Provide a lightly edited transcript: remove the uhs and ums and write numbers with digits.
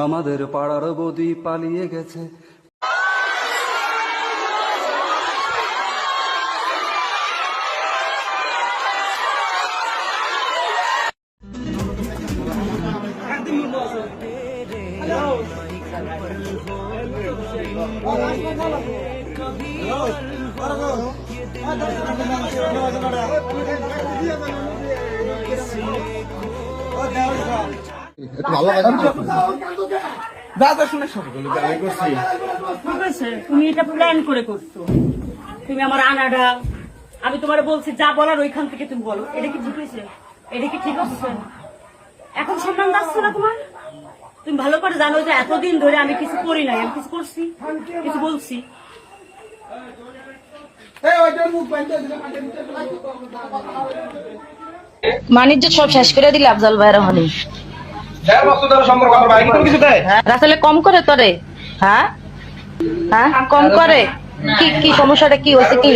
আমাদের পাড়ার বৌদি পালিয়ে গেছে। তুমি এটা প্ল্যান করে করছো। তুমি আমার আনাডা, আমি তোমার বলছি যা বলার ওইখান থেকে তুমি বলো। এটা কি ঠিক হয়েছে? এটা কি ঠিক হচ্ছে? এখন সম্মান যাচ্ছে না তোমার? তুমি ভালো করে জানো যে এতদিন ধরে আমি কিছু করি নাই, আমি কিছু করছি, কিছু বলছি। বাণিজ্য সব শেষ করে দিলে আফজাল ভাইয়ের হলে রাসেলে কম করে তোরে। হ্যাঁ হ্যাঁ কম করে। কি কি সমস্যাটা কি হয়েছে? কি